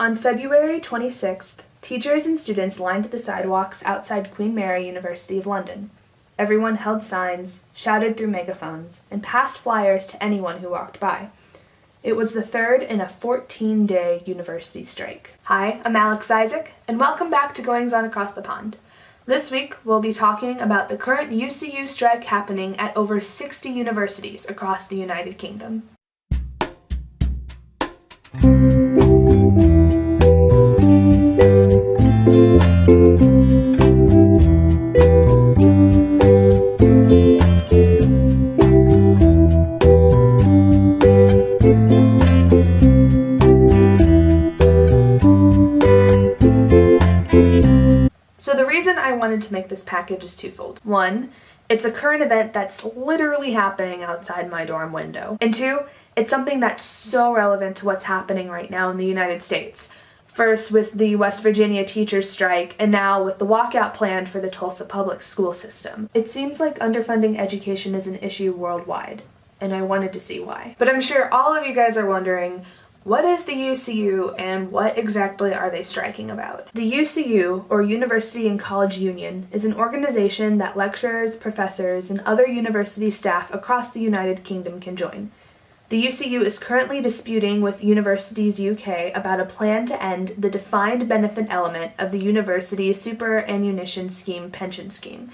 On February 26th, teachers and students lined the sidewalks outside Queen Mary University of London. Everyone held signs, shouted through megaphones, and passed flyers to anyone who walked by. It was the third in a 14-day university strike. Hi, I'm Alex Isaac, and welcome back to Goings On Across the Pond. This week, we'll be talking about the current UCU strike happening at over 60 universities across the United Kingdom. So the reason I wanted to make this package is twofold. One, it's a current event that's literally happening outside my dorm window. And two, it's something that's so relevant to what's happening right now in the United States. First with the West Virginia teachers strike, and now with the walkout planned for the Tulsa public school system. It seems like underfunding education is an issue worldwide, and I wanted to see why. But I'm sure all of you guys are wondering, what is the UCU and what exactly are they striking about? The UCU, or University and College Union, is an organization that lecturers, professors, and other university staff across the United Kingdom can join. The UCU is currently disputing with Universities UK about a plan to end the defined benefit element of the university's superannuation scheme pension scheme.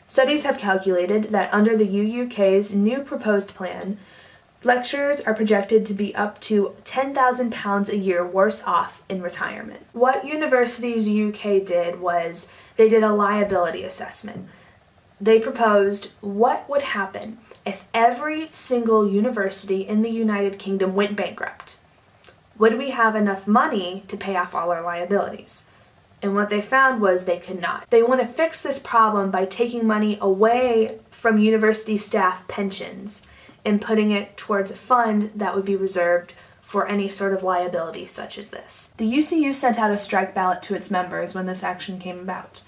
Studies have calculated that under the UUK's new proposed plan, lecturers are projected to be up to £10,000 a year worse off in retirement. What Universities UK did was they did a liability assessment. They proposed what would happen if every single university in the United Kingdom went bankrupt. Would we have enough money to pay off all our liabilities? And what they found was they could not. They want to fix this problem by taking money away from university staff pensions and putting it towards a fund that would be reserved for any sort of liability such as this. The UCU sent out a strike ballot to its members when this action came about.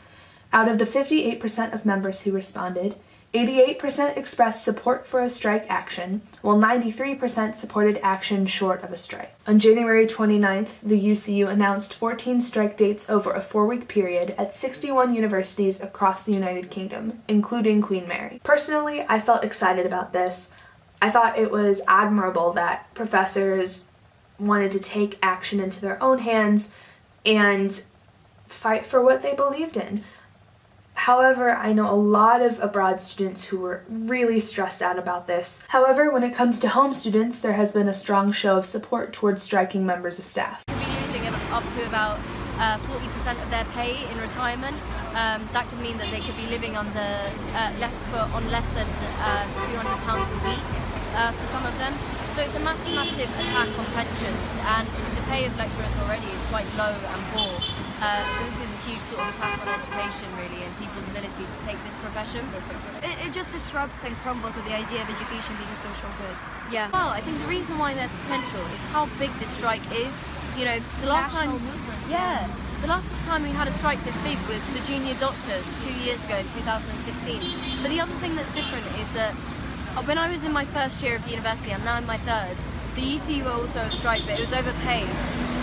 Out of the 58% of members who responded, 88% expressed support for a strike action, while 93% supported action short of a strike. On January 29th, the UCU announced 14 strike dates over a 4-week period at 61 universities across the United Kingdom, including Queen Mary. Personally, I felt excited about this. I thought it was admirable that professors wanted to take action into their own hands and fight for what they believed in. However, I know a lot of abroad students who were really stressed out about this. However, when it comes to home students, there has been a strong show of support towards striking members of staff. Could be losing up to about 40% of their pay in retirement. That could mean that they could be living on less than £200 a week for some of them. So it's a massive attack on pensions, and the pay of lecturers already is quite low and poor. So this is a huge sort of attack on education, really, and people's ability to take this profession. It just disrupts and crumbles at the idea of education being a social good. Yeah. Well, I think the reason why there's potential is how big this strike is. You know, the last time we had a strike this big was the junior doctors 2 years ago in 2016. But the other thing that's different is that when I was in my first year of university, I'm now in my third, the UCU were also on strike, but it was over pay.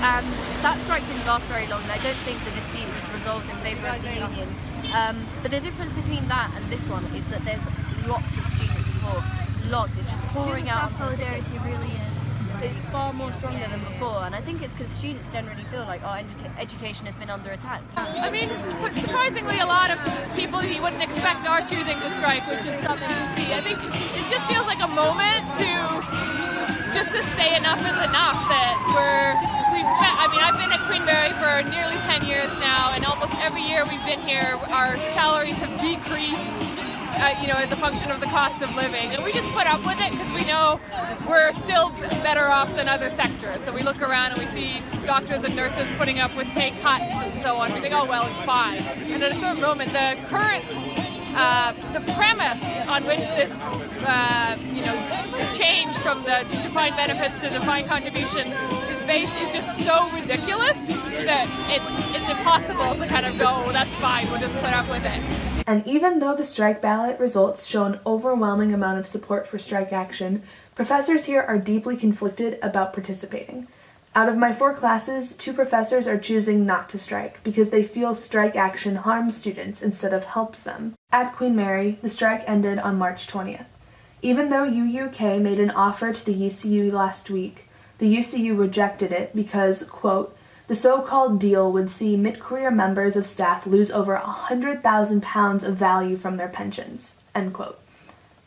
And that strike didn't last very long, and I don't think the dispute was resolved in favour of the union. But the difference between that and this one is that there's lots of student support. Lots. It's just pouring out. Solidarity really is. It's far more stronger than before, and I think it's because students generally feel like our education has been under attack. I mean, surprisingly, a lot of people you wouldn't expect are choosing to strike, which is something to see. I think it just feels like a moment to say enough is enough. That we've spent. I mean, I've been at Queen Mary for nearly 10 years now, and almost every year we've been here, our salaries have decreased. As a function of the cost of living, and we just put up with it because we know we're still better off than other sectors. So we look around and we see doctors and nurses putting up with pay cuts and so on. We think, oh well, it's fine. And at a certain moment, the premise on which this change from the defined benefits to defined contribution is based is just so ridiculous that it's impossible to kind of go, well, that's fine, we'll just put up with it. And even though the strike ballot results show an overwhelming amount of support for strike action, professors here are deeply conflicted about participating. Out of my 4 classes, 2 professors are choosing not to strike because they feel strike action harms students instead of helps them. At Queen Mary, the strike ended on March 20th. Even though UUK made an offer to the UCU last week, the UCU rejected it because, quote, the so-called deal would see mid-career members of staff lose over £100,000 of value from their pensions, end quote.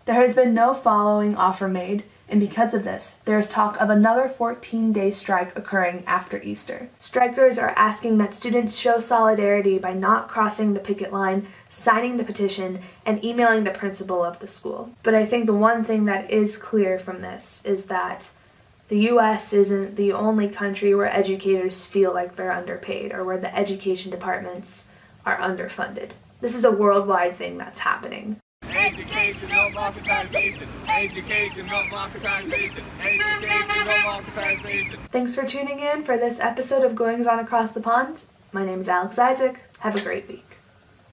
There has been no following offer made, and because of this, there is talk of another 14-day strike occurring after Easter. Strikers are asking that students show solidarity by not crossing the picket line, signing the petition, and emailing the principal of the school. But I think the one thing that is clear from this is that the U.S. isn't the only country where educators feel like they're underpaid or where the education departments are underfunded. This is a worldwide thing that's happening. Education, no marketization. Education, no marketization. Education, no marketization. Thanks for tuning in for this episode of Goings On Across the Pond. My name is Alex Isaac. Have a great week.